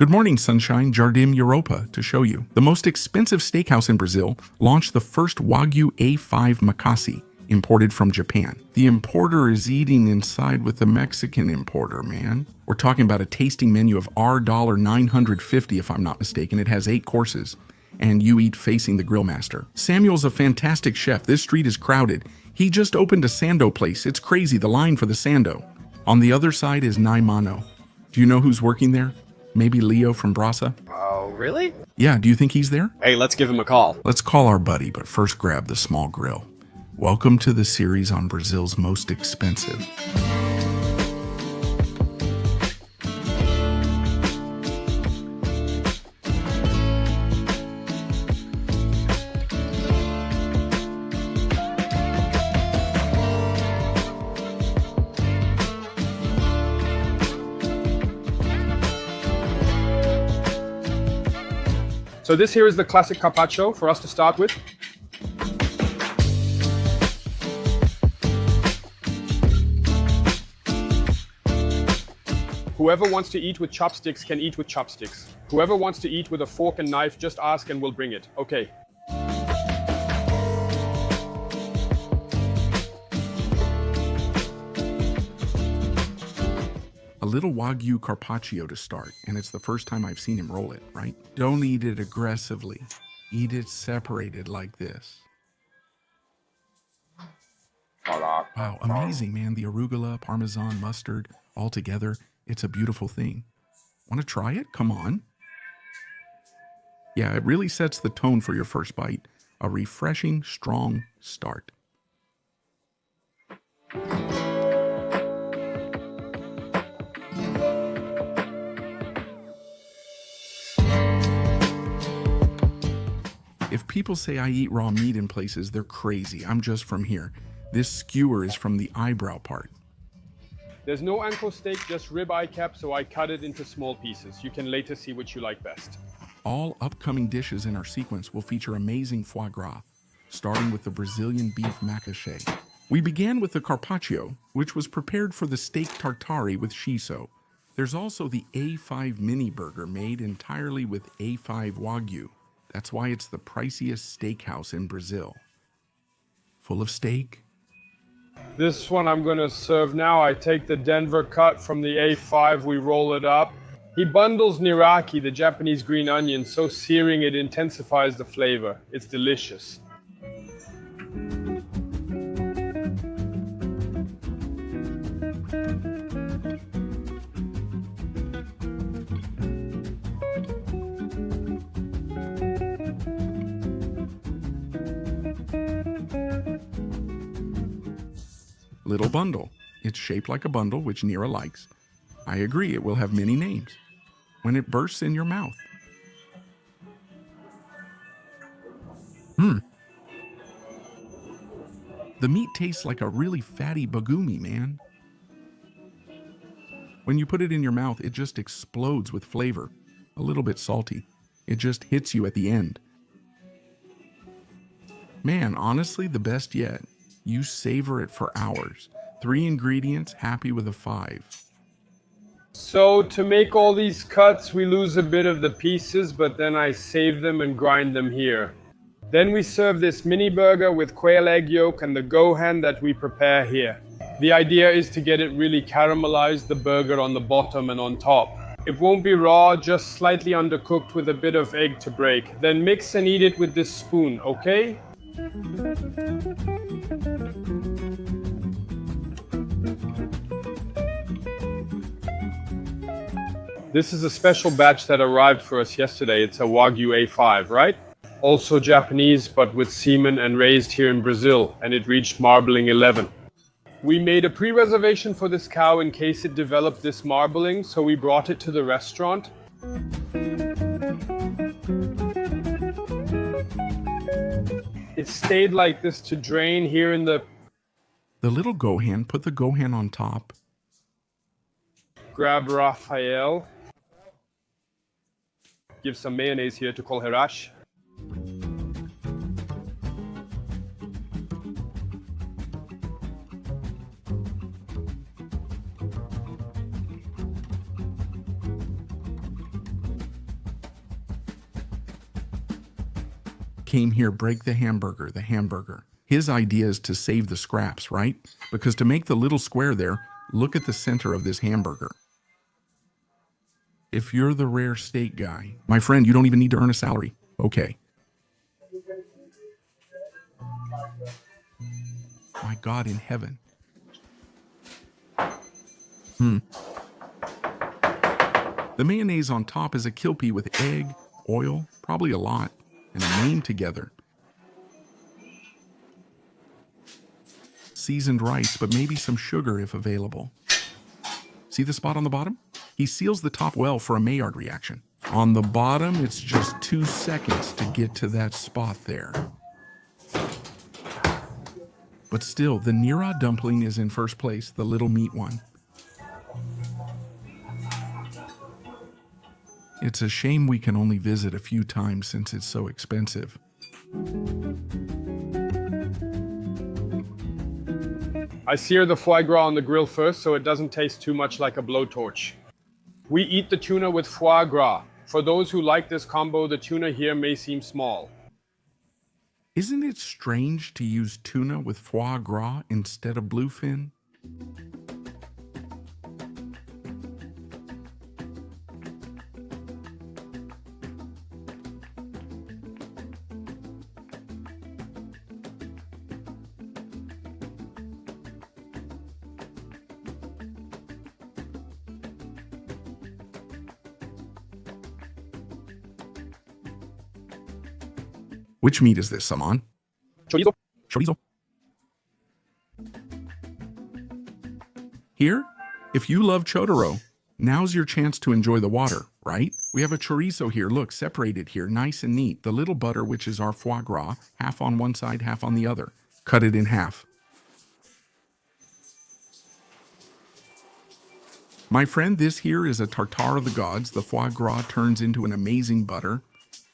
Good morning, sunshine. Jardim Europa to show you. The most expensive steakhouse in Brazil launched the first Wagyu A5 Makasi, imported from Japan. The importer is eating inside with the Mexican importer, man. We're talking about a tasting menu of $950 if I'm not mistaken. It has 8 courses, and you eat facing the grill master. Samuel's a fantastic chef. This street is crowded. He just opened a Sando place. It's crazy, the line for the Sando. On the other side is Nai Mano. Do you know who's working there? Maybe Leo from Brasa? Oh, really? Yeah, do you think he's there? Hey, let's give him a call. Let's call our buddy, but first grab the small grill. Welcome to the series on Brazil's most expensive. So this here is the classic carpaccio for us to start with. Whoever wants to eat with chopsticks can eat with chopsticks. Whoever wants to eat with a fork and knife, just ask and we'll bring it. Okay. A little Wagyu carpaccio to start, and it's the first time I've seen him roll it, right? Don't eat it aggressively. Eat it separated like this. Wow, amazing, man. The arugula, parmesan, mustard, all together. It's a beautiful thing. Want to try it? Come on. Yeah, it really sets the tone for your first bite. A refreshing, strong start. If people say I eat raw meat in places, they're crazy. I'm just from here. This skewer is from the eyebrow part. There's no ankle steak, just ribeye cap, so I cut it into small pieces. You can later see which you like best. All upcoming dishes in our sequence will feature amazing foie gras, starting with the Brazilian beef macaxé. We began with the carpaccio, which was prepared for the steak tartare with shiso. There's also the A5 mini burger made entirely with A5 Wagyu. That's why it's the priciest steakhouse in Brazil. Full of steak. This one I'm gonna serve now. I take the Denver cut from the A5, we roll it up. He bundles niraki, the Japanese green onion, so searing it intensifies the flavor. It's delicious. Little bundle. It's shaped like a bundle, which Nira likes. I agree, it will have many names when it bursts in your mouth. The meat tastes like a really fatty bagumi, man. When you put it in your mouth, it just explodes with flavor. A little bit salty. It just hits you at the end. Man, honestly, the best yet. You savor it for hours. 3 ingredients, happy with a 5. So to make all these cuts, we lose a bit of the pieces, but then I save them and grind them here. Then we serve this mini burger with quail egg yolk and the gohan that we prepare here. The idea is to get it really caramelized, the burger on the bottom and on top. It won't be raw, just slightly undercooked with a bit of egg to break. Then mix and eat it with this spoon, okay? This is a special batch that arrived for us yesterday. It's a Wagyu A5, right? Also Japanese, but with semen and raised here in Brazil, and it reached marbling 11. We made a pre-reservation for this cow in case it developed this marbling, so we brought it to the restaurant. It stayed like this to drain here in the... The little gohan, put the gohan on top. Grab Raphael. Give some mayonnaise here to call herash. came here, break the hamburger. His idea is to save the scraps, right? Because to make the little square there, look at the center of this hamburger. If you're the rare steak guy, my friend, you don't even need to earn a salary. Okay. My God in heaven. The mayonnaise on top is a kilpie with egg, oil, probably a lot, and a name together. Seasoned rice, but maybe some sugar if available. See the spot on the bottom? He seals the top well for a Maillard reaction. On the bottom, it's just 2 seconds to get to that spot there. But still, the Nira dumpling is in first place, the little meat one. It's a shame we can only visit a few times since it's so expensive. I sear the foie gras on the grill first so it doesn't taste too much like a blowtorch. We eat the tuna with foie gras. For those who like this combo, the tuna here may seem small. Isn't it strange to use tuna with foie gras instead of bluefin? Which meat is this, Saman? Chorizo. Chorizo. Here, if you love chorizo, now's your chance to enjoy the water, right? We have a chorizo here, look, separated here, nice and neat. The little butter, which is our foie gras, half on one side, half on the other. Cut it in half. My friend, this here is a tartare of the gods. The foie gras turns into an amazing butter.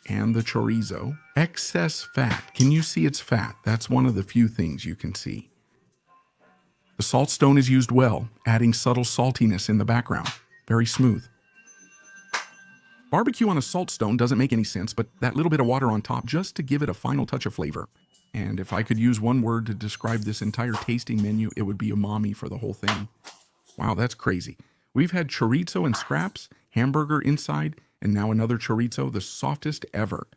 And the chorizo. Excess fat. Can you see it's fat? That's one of the few things you can see. The salt stone is used well, adding subtle saltiness in the background. Very smooth. Barbecue on a salt stone doesn't make any sense, but that little bit of water on top just to give it a final touch of flavor. And if I could use one word to describe this entire tasting menu, it would be umami for the whole thing. Wow, that's crazy. We've had chorizo and scraps, hamburger inside, and now another chorizo, the softest ever.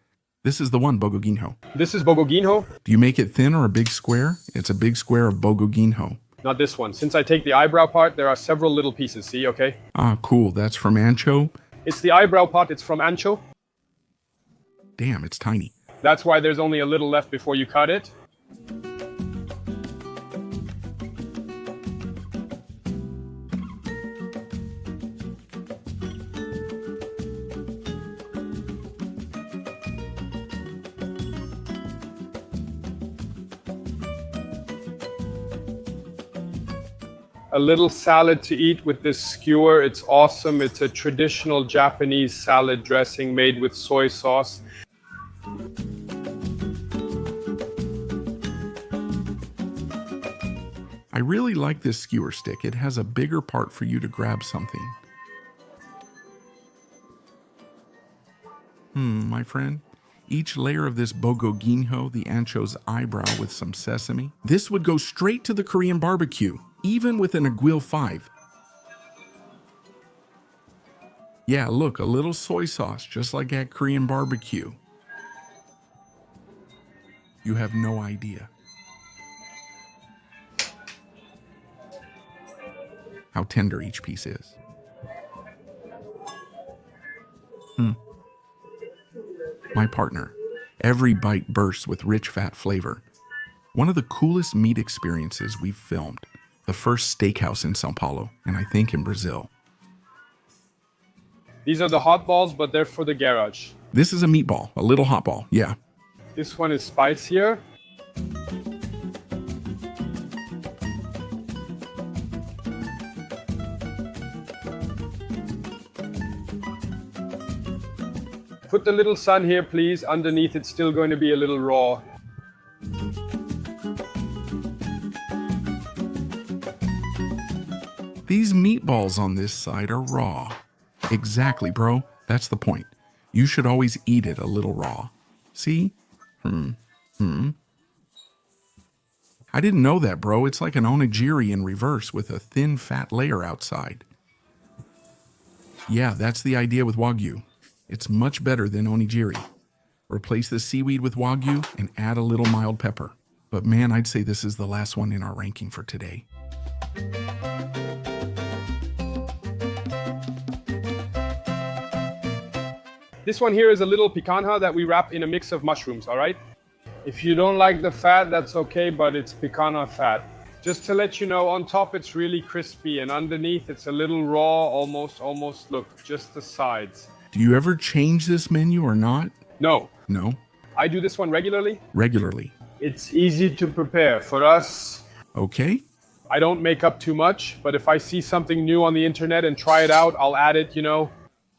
This is the one, Bogoguinho. This is Bogoguinho. Do you make it thin or a big square? It's a big square of Bogoguinho. Not this one. Since I take the eyebrow part, there are several little pieces, see, okay? Ah, cool. That's from ancho? It's the eyebrow part, it's from ancho. Damn, it's tiny. That's why there's only a little left before you cut it. A little salad to eat with this skewer. It's awesome. It's a traditional Japanese salad dressing made with soy sauce. I really like this skewer stick. It has a bigger part for you to grab something. My friend. Each layer of this bogoguinho, the ancho's eyebrow with some sesame. This would go straight to the Korean barbecue, even with an aguil 5. Yeah, look, a little soy sauce, just like at Korean barbecue. You have no idea how tender each piece is. My partner. Every bite bursts with rich fat flavor. One of the coolest meat experiences we've filmed. The first steakhouse in Sao Paulo, and I think in Brazil. These are the hot balls, but they're for the garage. This is a meatball, a little hot ball, yeah. This one is spicier. Put the little sun here, please. Underneath, it's still going to be a little raw. These meatballs on this side are raw. Exactly, bro. That's the point. You should always eat it a little raw. See? I didn't know that, bro. It's like an onigiri in reverse with a thin, fat layer outside. Yeah, that's the idea with Wagyu. It's much better than onigiri. Replace the seaweed with Wagyu and add a little mild pepper. But man, I'd say this is the last one in our ranking for today. This one here is a little picanha that we wrap in a mix of mushrooms, all right? If you don't like the fat, that's okay, but it's picanha fat. Just to let you know, on top it's really crispy and underneath it's a little raw, almost, look, just the sides. Do you ever change this menu or not? No. No? I do this one regularly. Regularly. It's easy to prepare. For us, Okay. I don't make up too much, but if I see something new on the internet and try it out, I'll add it, you know.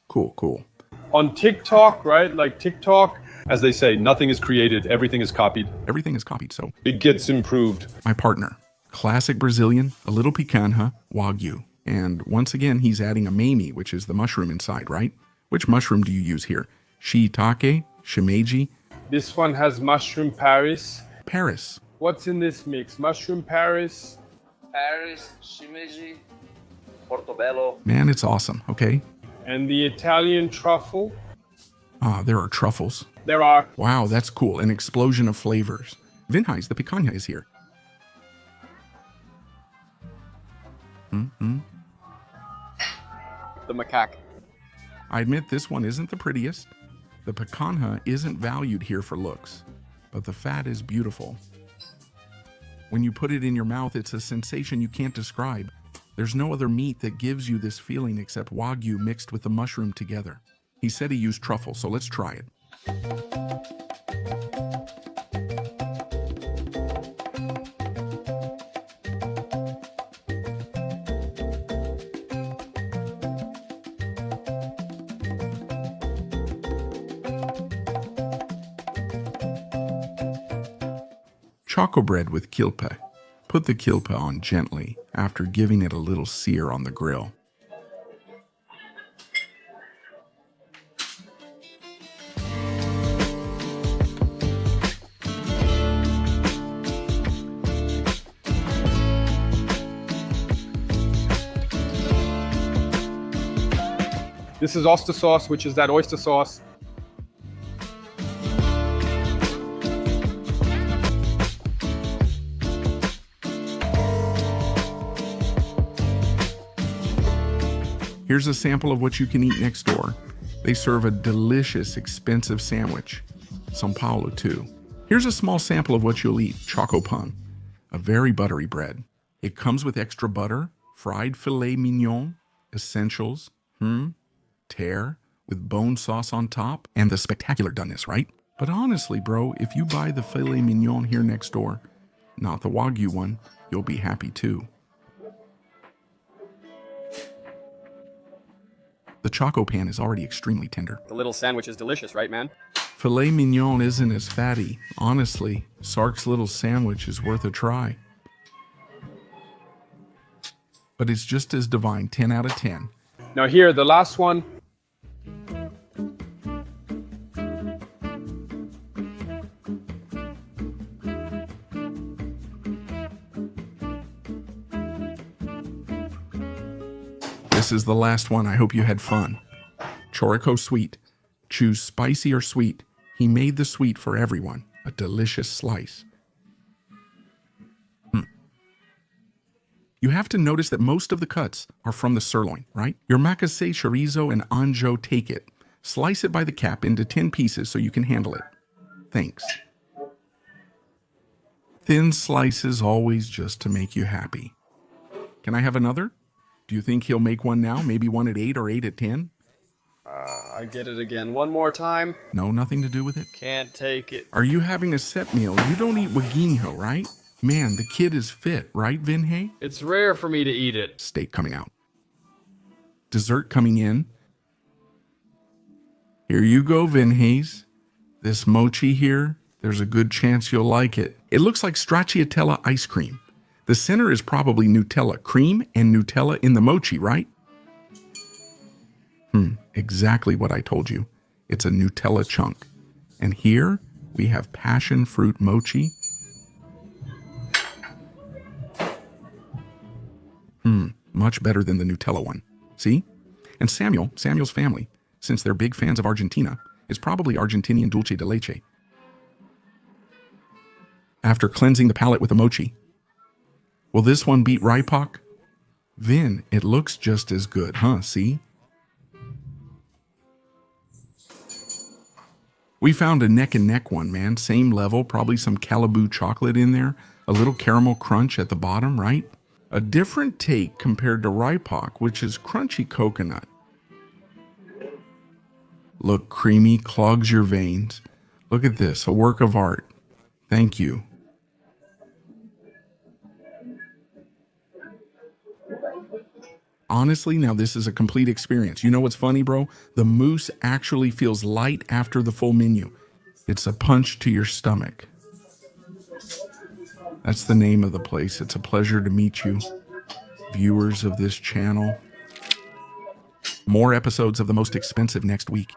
Cool, cool. On TikTok, right? Like TikTok, As they say, nothing is created, everything is copied. Everything is copied, so. It gets improved. My partner. Classic Brazilian, a little picanha, Wagyu. And once again, he's adding umami, which is the mushroom inside, right? Which mushroom do you use here? Shiitake, shimeji, this one has mushroom Paris. Paris. What's in this mix? Mushroom Paris. Paris, shimeji, portobello. Man, it's awesome, okay? And the Italian truffle. Ah, there are truffles. There are. Wow, that's cool. An explosion of flavors. Vinhais, the picanha, is here. The macaque. I admit this one isn't the prettiest. The picanha isn't valued here for looks, but the fat is beautiful. When you put it in your mouth, it's a sensation you can't describe. There's no other meat that gives you this feeling except Wagyu mixed with the mushroom together. He said he used truffle, so let's try it. Choco-bread with kilpa. Put the kilpa on gently after giving it a little sear on the grill. This is oyster sauce, which is that oyster sauce. Here's a sample of what you can eat next door. They serve a delicious, expensive sandwich. São Paulo, too. Here's a small sample of what you'll eat, choco pão, a very buttery bread. It comes with extra butter, fried filet mignon, essentials, tear, with bone sauce on top, and the spectacular doneness, right? But honestly, bro, if you buy the filet mignon here next door, not the Wagyu one, you'll be happy too. The choco pan is already extremely tender. The little sandwich is delicious, right, man? Filet mignon isn't as fatty. Honestly, Sark's little sandwich is worth a try. But it's just as divine, 10 out of 10. Now here, the last one. This is the last one. I hope you had fun. Chorizo sweet. Choose spicy or sweet. He made the sweet for everyone. A delicious slice. You have to notice that most of the cuts are from the sirloin, right? Your macassé, chorizo, and anjo take it. Slice it by the cap into 10 pieces so you can handle it. Thanks. Thin slices always just to make you happy. Can I have another? Do you think he'll make one now? Maybe one at 8 or 8 at 10? I get it again. One more time. No, nothing to do with it? Can't take it. Are you having a set meal? You don't eat Bogoguinho, right? Man, the kid is fit, right, Vinhay? It's rare for me to eat it. Steak coming out. Dessert coming in. Here you go, Vinhays. This mochi here, there's a good chance you'll like it. It looks like stracciatella ice cream. The center is probably Nutella cream and Nutella in the mochi, right? Exactly what I told you. It's a Nutella chunk. And here, We have passion fruit mochi. Much better than the Nutella one. See? And Samuel's family, since they're big fans of Argentina, is probably Argentinian dulce de leche. After cleansing the palate with the mochi, will this one beat Raipak? Vin, it looks just as good, huh? See? We found a neck and neck one, man. Same level, probably some Calibou chocolate in there, a little caramel crunch at the bottom, right? A different take compared to Raipak, which is crunchy coconut. Look creamy, clogs your veins. Look at this, a work of art. Thank you. Honestly, now this is a complete experience. You know what's funny, bro? The mousse actually feels light after the full menu. It's a punch to your stomach. That's the name of the place. It's a pleasure to meet you, viewers of this channel. More episodes of The Most Expensive next week.